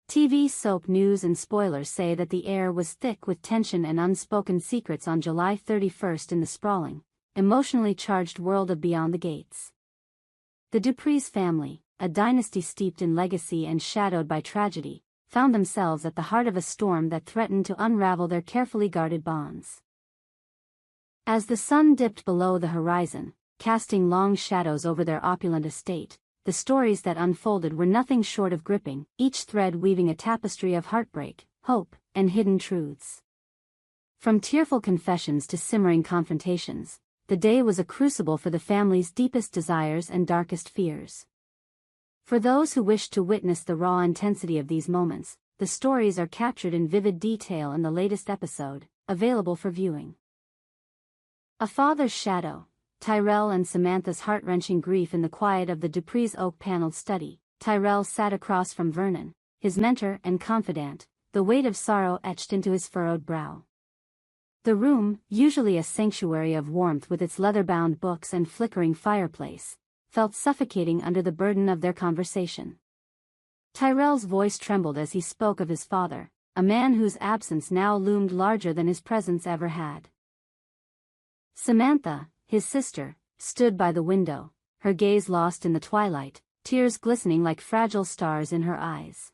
TV soap news and spoilers say that the air was thick with tension and unspoken secrets on July 31st in the sprawling, emotionally charged world of Beyond the Gates. The Dupree's family, a dynasty steeped in legacy and shadowed by tragedy, found themselves at the heart of a storm that threatened to unravel their carefully guarded bonds. As the sun dipped below the horizon, casting long shadows over their opulent estate, the stories that unfolded were nothing short of gripping, each thread weaving a tapestry of heartbreak, hope, and hidden truths. From tearful confessions to simmering confrontations, the day was a crucible for the family's deepest desires and darkest fears. For those who wished to witness the raw intensity of these moments, the stories are captured in vivid detail in the latest episode, available for viewing. A Father's Shadow. Tyrell and Samantha's heart-wrenching grief in the quiet of the Dupree's oak-paneled study. Tyrell sat across from Vernon, his mentor and confidant, the weight of sorrow etched into his furrowed brow. The room, usually a sanctuary of warmth with its leather-bound books and flickering fireplace, felt suffocating under the burden of their conversation. Tyrell's voice trembled as he spoke of his father, a man whose absence now loomed larger than his presence ever had. Samantha, his sister, stood by the window, her gaze lost in the twilight, tears glistening like fragile stars in her eyes.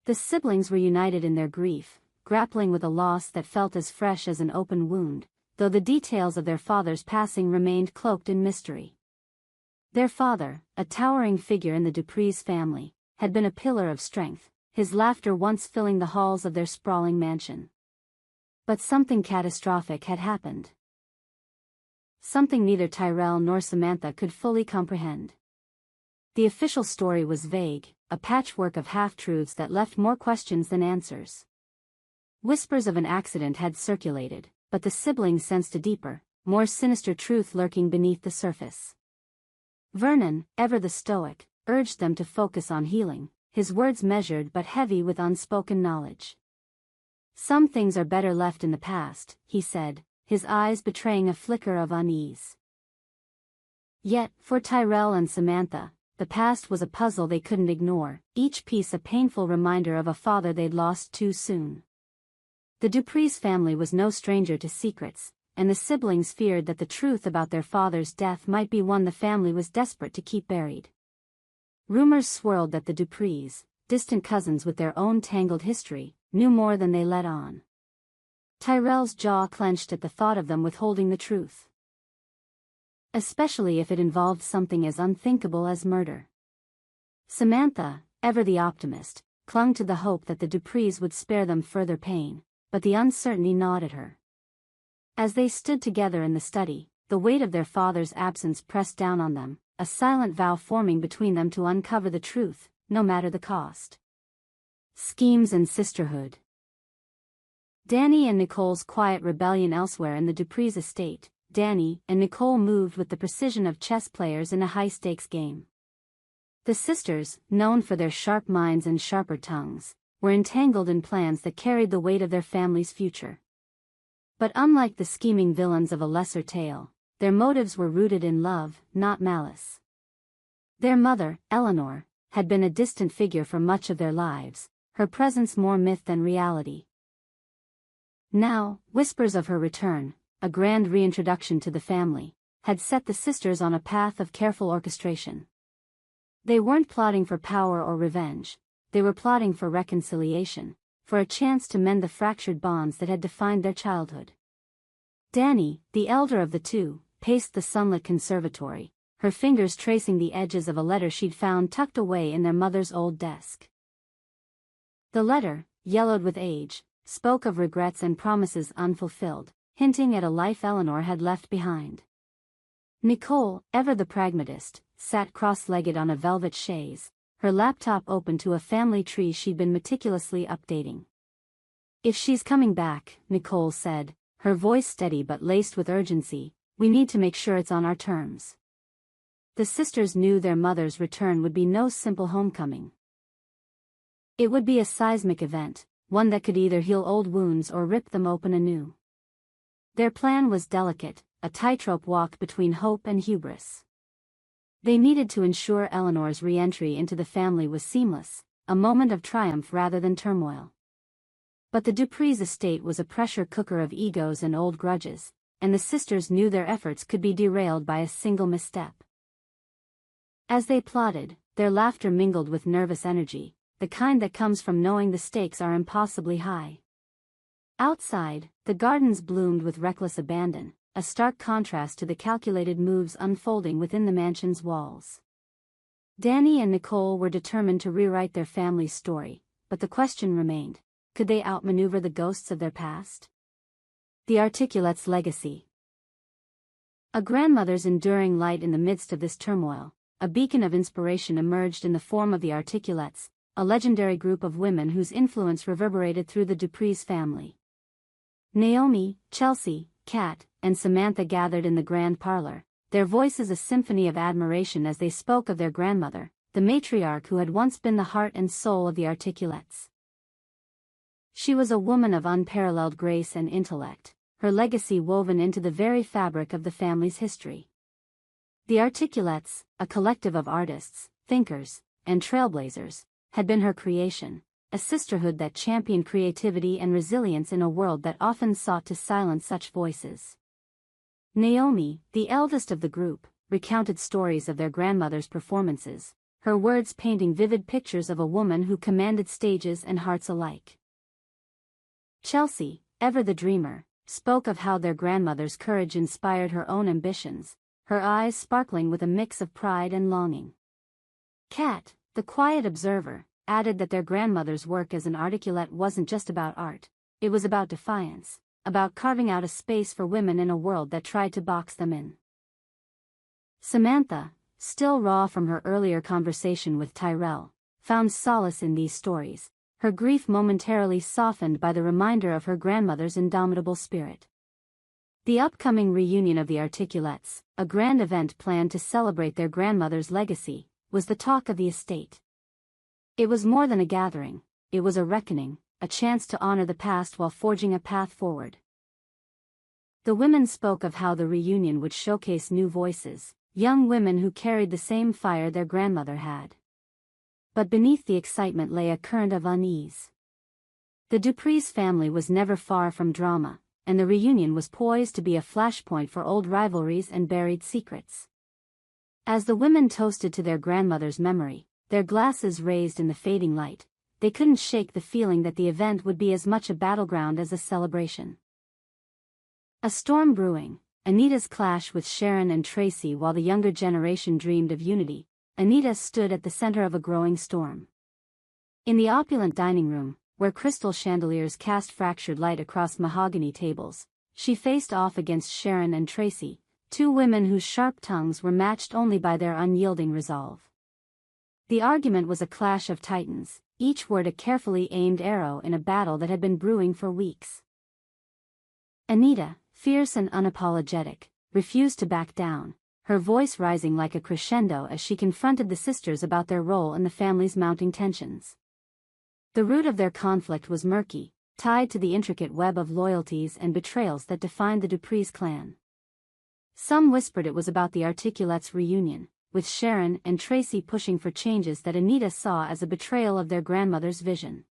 The siblings were united in their grief, grappling with a loss that felt as fresh as an open wound, though the details of their father's passing remained cloaked in mystery. Their father, a towering figure in the Dupree's family, had been a pillar of strength, his laughter once filling the halls of their sprawling mansion. But something catastrophic had happened. Something neither Tyrell nor Samantha could fully comprehend. The official story was vague, a patchwork of half-truths that left more questions than answers. Whispers of an accident had circulated, but the siblings sensed a deeper, more sinister truth lurking beneath the surface. Vernon, ever the stoic, urged them to focus on healing, his words measured but heavy with unspoken knowledge. "Some things are better left in the past," he said, his eyes betraying a flicker of unease. Yet, for Tyrell and Samantha, the past was a puzzle they couldn't ignore, each piece a painful reminder of a father they'd lost too soon. The Dupree's family was no stranger to secrets, and the siblings feared that the truth about their father's death might be one the family was desperate to keep buried. Rumors swirled that the Duprees, distant cousins with their own tangled history, knew more than they let on. Tyrell's jaw clenched at the thought of them withholding the truth. Especially if it involved something as unthinkable as murder. Samantha, ever the optimist, clung to the hope that the Duprees would spare them further pain, but the uncertainty gnawed at her. As they stood together in the study, the weight of their father's absence pressed down on them, a silent vow forming between them to uncover the truth, no matter the cost. Schemes and sisterhood. Danny and Nicole's quiet rebellion elsewhere in the Dupree's estate. Danny and Nicole moved with the precision of chess players in a high-stakes game. The sisters, known for their sharp minds and sharper tongues, were entangled in plans that carried the weight of their family's future. But unlike the scheming villains of a lesser tale, their motives were rooted in love, not malice. Their mother, Eleanor, had been a distant figure for much of their lives, her presence more myth than reality. Now, whispers of her return, a grand reintroduction to the family, had set the sisters on a path of careful orchestration. They weren't plotting for power or revenge, they were plotting for reconciliation, for a chance to mend the fractured bonds that had defined their childhood. Danny, the elder of the two, paced the sunlit conservatory, her fingers tracing the edges of a letter she'd found tucked away in their mother's old desk. The letter, yellowed with age, spoke of regrets and promises unfulfilled, hinting at a life Eleanor had left behind. Nicole, ever the pragmatist, sat cross-legged on a velvet chaise, her laptop open to a family tree she'd been meticulously updating. "If she's coming back," Nicole said, her voice steady but laced with urgency, "we need to make sure it's on our terms." The sisters knew their mother's return would be no simple homecoming. It would be a seismic event, one that could either heal old wounds or rip them open anew. Their plan was delicate, a tightrope walk between hope and hubris. They needed to ensure Eleanor's re-entry into the family was seamless, a moment of triumph rather than turmoil. But the Dupree's estate was a pressure cooker of egos and old grudges, and the sisters knew their efforts could be derailed by a single misstep. As they plotted, their laughter mingled with nervous energy, the kind that comes from knowing the stakes are impossibly high. Outside, the gardens bloomed with reckless abandon, a stark contrast to the calculated moves unfolding within the mansion's walls. Danny and Nicole were determined to rewrite their family's story, but the question remained, could they outmaneuver the ghosts of their past? The Articulettes' legacy. A grandmother's enduring light in the midst of this turmoil, a beacon of inspiration emerged in the form of the Articulettes, a legendary group of women whose influence reverberated through the Dupree's family. Naomi, Chelsea, Kat, and Samantha gathered in the grand parlor, their voices a symphony of admiration as they spoke of their grandmother, the matriarch who had once been the heart and soul of the Articulettes. She was a woman of unparalleled grace and intellect, her legacy woven into the very fabric of the family's history. The Articulettes, a collective of artists, thinkers, and trailblazers, had been her creation, a sisterhood that championed creativity and resilience in a world that often sought to silence such voices. Naomi, the eldest of the group, recounted stories of their grandmother's performances, her words painting vivid pictures of a woman who commanded stages and hearts alike. Chelsea, ever the dreamer, spoke of how their grandmother's courage inspired her own ambitions, her eyes sparkling with a mix of pride and longing. Kat, the quiet observer, added that their grandmother's work as an articulette wasn't just about art, it was about defiance, about carving out a space for women in a world that tried to box them in. Samantha, still raw from her earlier conversation with Tyrell, found solace in these stories, her grief momentarily softened by the reminder of her grandmother's indomitable spirit. The upcoming reunion of the Articulettes, a grand event planned to celebrate their grandmother's legacy, was the talk of the estate. It was more than a gathering, it was a reckoning, a chance to honor the past while forging a path forward. The women spoke of how the reunion would showcase new voices, young women who carried the same fire their grandmother had. But beneath the excitement lay a current of unease. The Dupree's family was never far from drama, and the reunion was poised to be a flashpoint for old rivalries and buried secrets. As the women toasted to their grandmother's memory, their glasses raised in the fading light, they couldn't shake the feeling that the event would be as much a battleground as a celebration. A storm brewing, Anita's clash with Sharon and Tracy. While the younger generation dreamed of unity, Anita stood at the center of a growing storm. In the opulent dining room, where crystal chandeliers cast fractured light across mahogany tables, she faced off against Sharon and Tracy, two women whose sharp tongues were matched only by their unyielding resolve. The argument was a clash of titans, each word a carefully aimed arrow in a battle that had been brewing for weeks. Anita, fierce and unapologetic, refused to back down, her voice rising like a crescendo as she confronted the sisters about their role in the family's mounting tensions. The root of their conflict was murky, tied to the intricate web of loyalties and betrayals that defined the Dupree's clan. Some whispered it was about the Articulettes' reunion, with Sharon and Tracy pushing for changes that Anita saw as a betrayal of their grandmother's vision.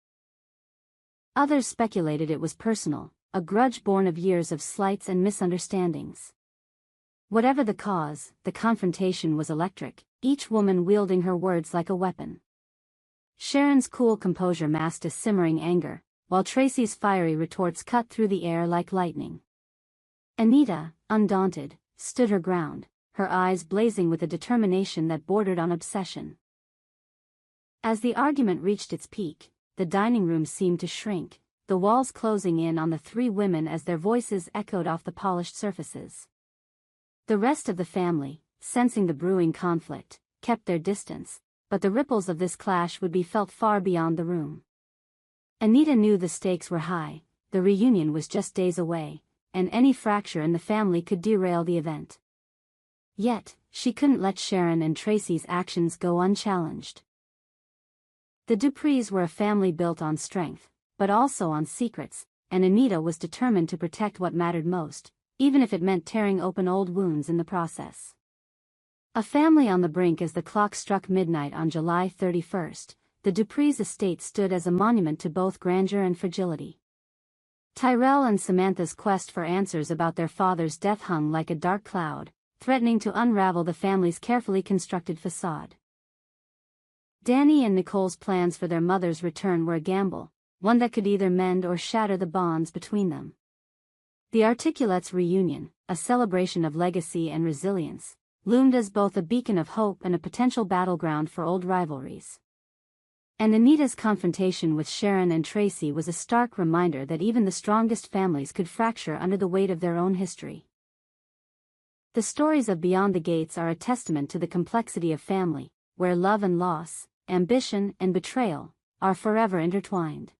Others speculated it was personal, a grudge born of years of slights and misunderstandings. Whatever the cause, the confrontation was electric, each woman wielding her words like a weapon. Sharon's cool composure masked a simmering anger, while Tracy's fiery retorts cut through the air like lightning. Anita, undaunted, stood her ground, her eyes blazing with a determination that bordered on obsession. As the argument reached its peak, the dining room seemed to shrink, the walls closing in on the three women as their voices echoed off the polished surfaces. The rest of the family, sensing the brewing conflict, kept their distance, but the ripples of this clash would be felt far beyond the room. Anita knew the stakes were high, the reunion was just days away, and any fracture in the family could derail the event. Yet, she couldn't let Sharon and Tracy's actions go unchallenged. The Duprees were a family built on strength, but also on secrets, and Anita was determined to protect what mattered most, even if it meant tearing open old wounds in the process. A family on the brink. As the clock struck midnight on July 31st, the Dupree's estate stood as a monument to both grandeur and fragility. Tyrell and Samantha's quest for answers about their father's death hung like a dark cloud, threatening to unravel the family's carefully constructed facade. Danny and Nicole's plans for their mother's return were a gamble, one that could either mend or shatter the bonds between them. The Articulates' reunion, a celebration of legacy and resilience, loomed as both a beacon of hope and a potential battleground for old rivalries. And Anita's confrontation with Sharon and Tracy was a stark reminder that even the strongest families could fracture under the weight of their own history. The stories of Beyond the Gates are a testament to the complexity of family, where love and loss, ambition and betrayal, are forever intertwined.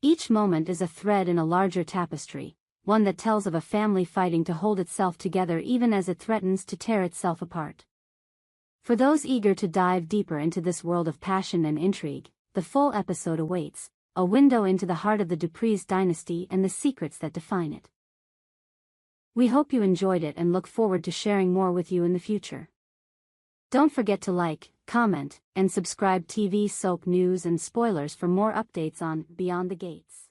Each moment is a thread in a larger tapestry, one that tells of a family fighting to hold itself together even as it threatens to tear itself apart. For those eager to dive deeper into this world of passion and intrigue, the full episode awaits, a window into the heart of the Dupree's dynasty and the secrets that define it. We hope you enjoyed it and look forward to sharing more with you in the future. Don't forget to like, comment, and subscribe TV soap news and spoilers for more updates on Beyond the Gates.